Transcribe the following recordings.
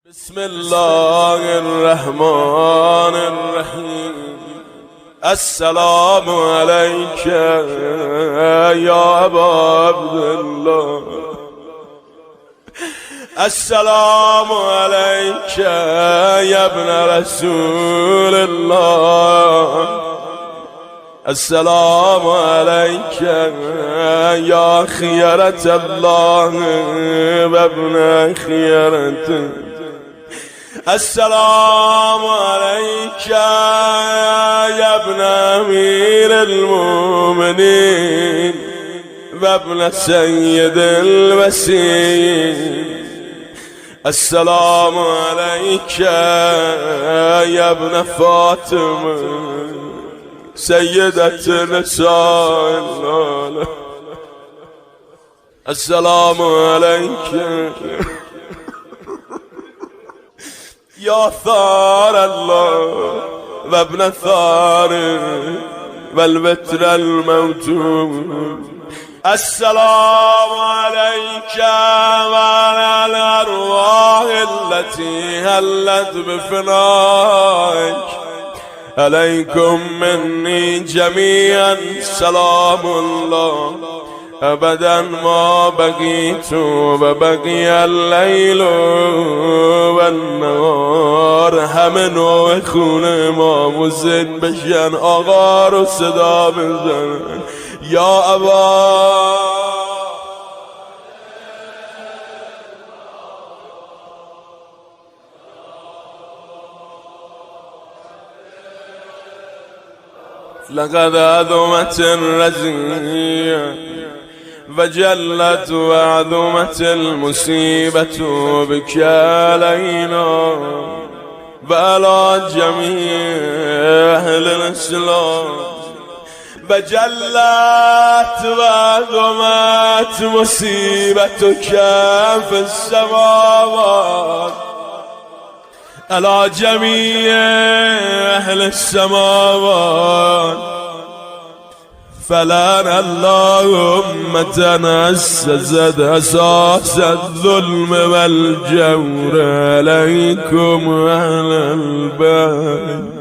بسم الله الرحمن الرحيم. السلام عليك يا أبا عبد الله. السلام عليك يا ابن رسول الله. السلام عليك يا خيرة الله وابن خيرته. السلام عليك يا ابن أمير المؤمنين وابن سيد الوسيم. السلام عليك يا ابن فاطمة سيدة نساء العالم. السلام عليك يا ثار الله وابن ثار والوتر الموتور. السلام عليك وعلى الأرواح التي هلت بفنائك. عليكم مني جميعا سلام الله أبدا ما بقيت وبقي الليل والنهار. همه نوع خونه ما مزن بشن آقا رو صدا بزن یا ابا. لقد عظمت الرزية وجلت وعظمت المصيبة بك علينا وعلى جميع أهل الإسلام. وجلت وعظمت مصيبتك في السماوات على جميع أهل السماوات. فلعن اللهم تنسست أساس الظلم والجور عليكم أهل البيت.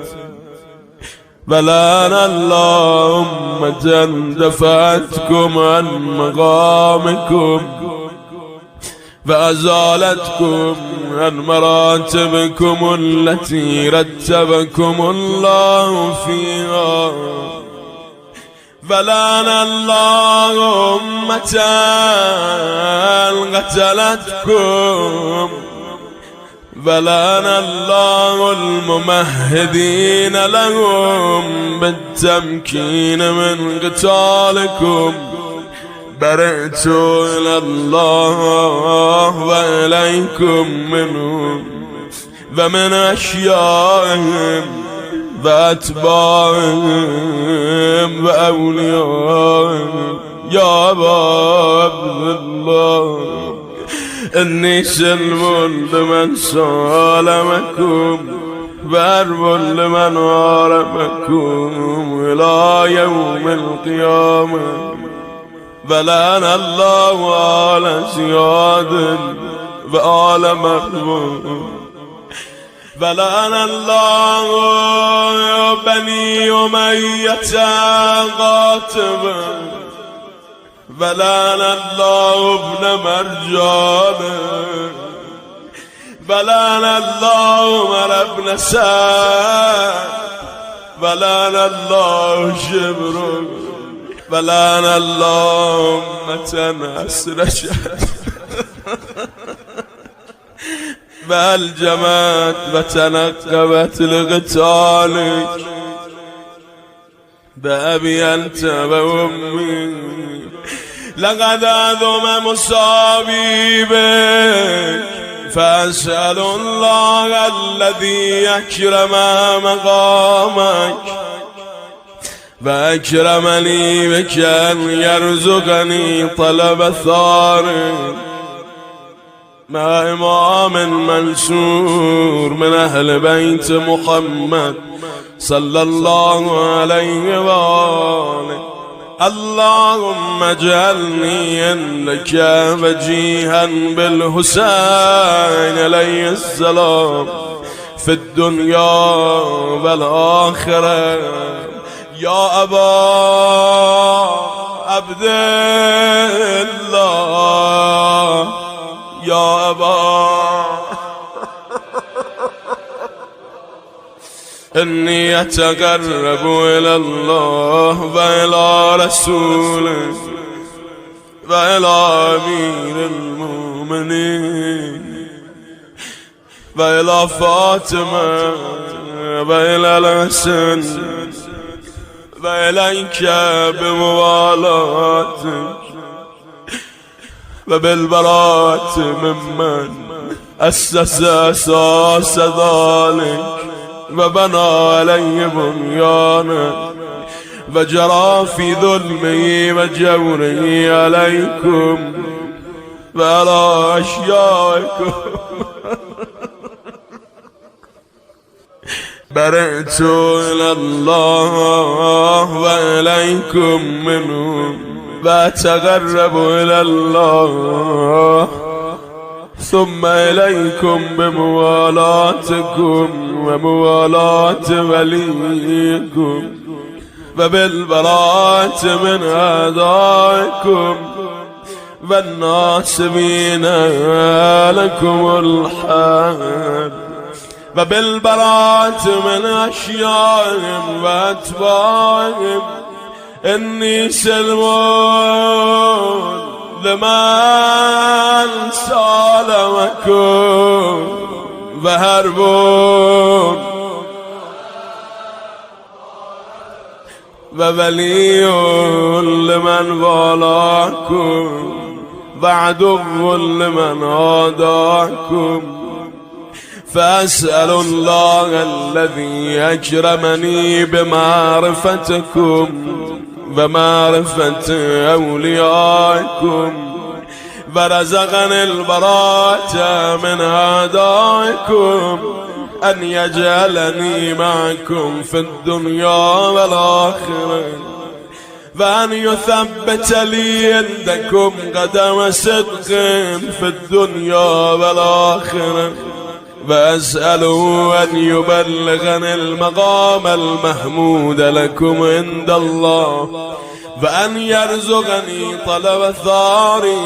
فلعن اللهم تندفعتكم عن مقامكم فأزالتكم عن مراتبكم التي رتبكم الله فيها. فلعن اللهم قتلتكم. فلعن الله الممهدين لهم بالتمكين من قتالكم. برئت إلى الله وإليكم منهم ومن أشيائهم وأتباعهم وأوليائهم. يا أبا عبد الله إني سلم لمن سالمكم وأرب لمن عارفكم إلى يوم القيامة. فلعن الله آل زياد وآل مريم. فلعن الله بني أمية قاتبا. فلعن الله ابن مرجان. فلعن الله عمر بن سعد. فلعن الله شبر. فلعن الله أمة أسرشت فألجمت وتنقبت لقتالك. بأبي أنت وأمي لقد عظم مصابي بك. فأسأل الله الذي أكرم مقامك فأكرمني بك أن يرزقني طلب ثار مع إمام منصور من أهل بيت محمد صلى الله عليه وآله. اللهم اجعلني عندك وجيها بالحسين عليه السلام في الدنيا والآخرة. يا أبا عبد الله، يا أبا إني أتقرب إلى الله وإلى رسوله وإلى أمير المؤمنين وإلى فاطمة وإلى الحسن وإليك بموالاتك وبالبراءة ممن أسس أساس ذلك وبنى عليه بنيانا وجرى في ظلمه وجوره عليكم وعلى أشيائكم. برئت إلى الله وإليكم منهم وأتقرب إلى الله ثم إليكم بموالاتكم وموالاة وليكم وبالبراءة من أعدائكم والناصبين لكم الحال وبالبراءة من أشيائهم وأتباعهم. إني سلمون لمن سالمكم وهربون وولي لمن والاكم وعدو لمن عاداكم. فأسأل الله الذي أكرمني بمعرفتكم ومعرفة أوليائكم ورزقني البراءة من أعدائكم أن يجعلني معكم في الدنيا والآخرة وأن يثبت لي عندكم قدم صدق في الدنيا والآخرة. وأسأله أن يبلغني المقام المحمود لكم عند الله وأن يرزقني طلب ثاري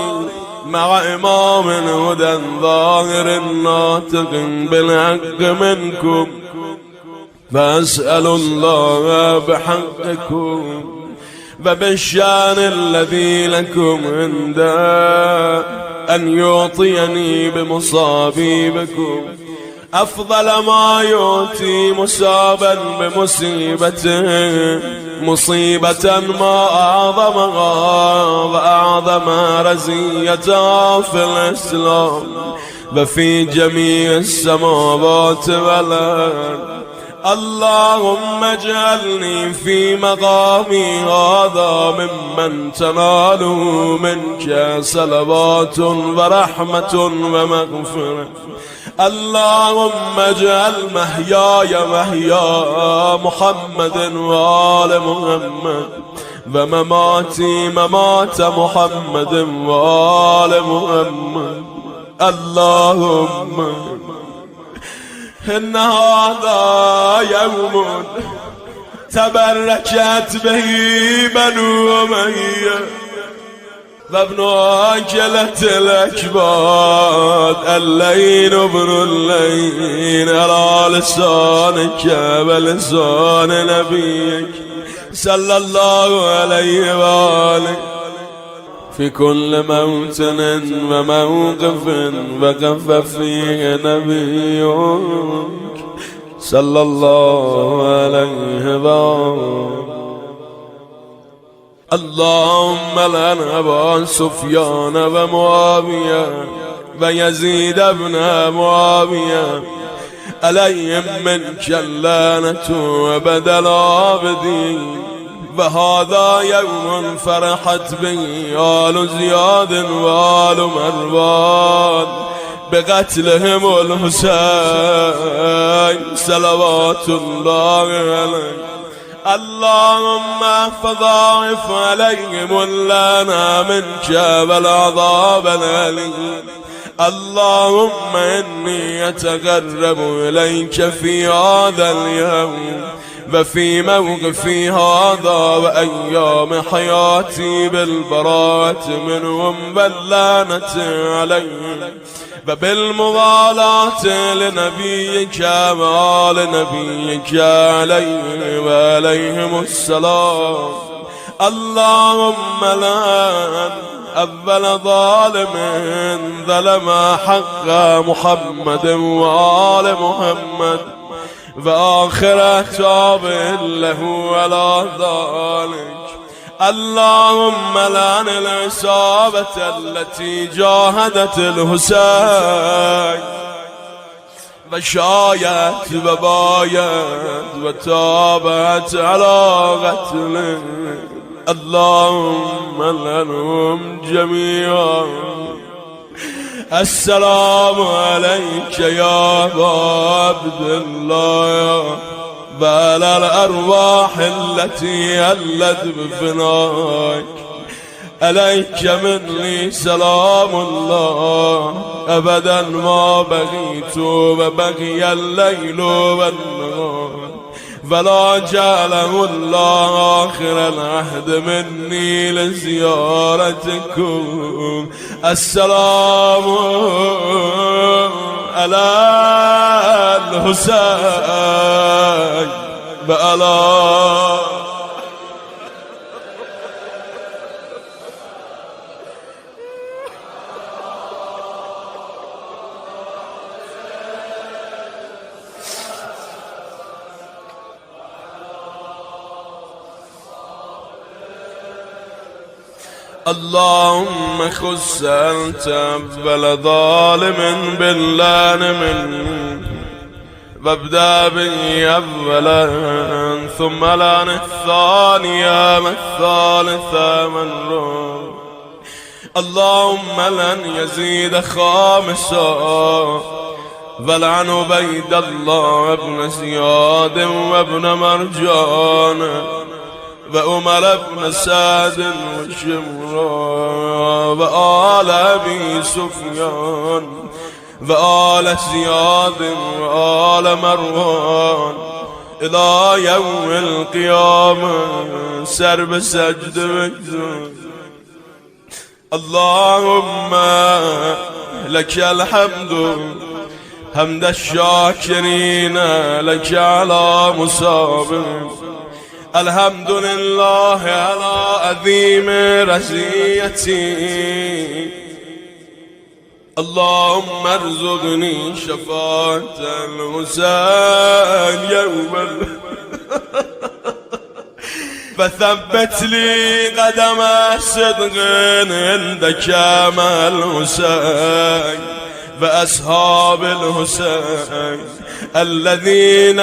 مع إمام هدى ظاهر ناطق بالحق منكم. فأسأل الله بحقكم وبالشان الذي لكم عنده أن يعطيني بمصابيبكم أفضل ما يؤتي مصابا بمصيبته مصيبة ما أعظمها وأعظم رزيتها في الإسلام وفي جميع السماوات والأرض. اللهم اجعلني في مقامي هذا ممن تناله منك صلوات ورحمة ومغفرة. اللهم اجعل محياي محيا محمد وآل محمد ومماتي ممات محمد وآل محمد. اللهم إن هذا يوم تبركت به بنو أمية وابن عاجلة الأكباد اللين ابن اللين على لسانك ولسان نبيك صلى الله عليه وآله في كل موطن وموقف وقف فيه نبيك صلى الله عليه وآله. اللهم لعن أبا سفيان ومعاوية ويزيد بن معاوية عليهم منك اللعنة وبدل عابدين. وهذا يوم فرحت به آل زياد وآل مروان بقتلهم الحسين صلوات الله عليه. اللهم فضاعف عليهم اللنا منك والعذاب الأليم. اللهم إني أتقرب إليك في هذا اليوم وفي موقفي هذا وأيام حياتي بالبراءة منهم واللعنة عليهم وبالموالاة لنبيك وآل نبيك عليه وعليهم السلام. اللهم لعن أول ظالم ظلم حق محمد وآل محمد وآخر تابع له على ذلك. اللهم لعن العصابة التي جاهدت الحسين وشايت وبايت وتابعت على قتله. اللهم لعنهم جميعا. السلام عليك يا عبد الله وعلى الأرواح التي هلت بفناك. عليك مني سلام الله أبدا ما بغيت وبقي الليل والنهار فلا جعله الله آخر العهد مني لزيارتكم. السلام على الحسين وعلى اللهم خص أنت أول ظالم باللعن مني وابدأ بي أولا ثم لعن الثانية والثالثة والرابعة. اللهم لن يزيد خامسا ولعن عبيد الله بن زياد وابن مرجان وعمر بن سعد وشمران وآل أبي سفيان وآل زياد وآل مروان إلى يوم القيامة سر بسجد وجود. اللهم لك الحمد حمد الشاكرين لك على مصاب. الحمد لله على عظيم رزيتي. اللهم ارزقني شفاعة الحسين يوم فثبت لي قدم صدق عندك مع الحسين وأصحاب الحسين الذين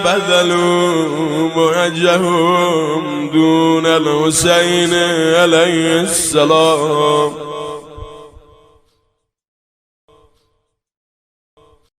بذلوا مهجهم دون الحسين عليه السلام.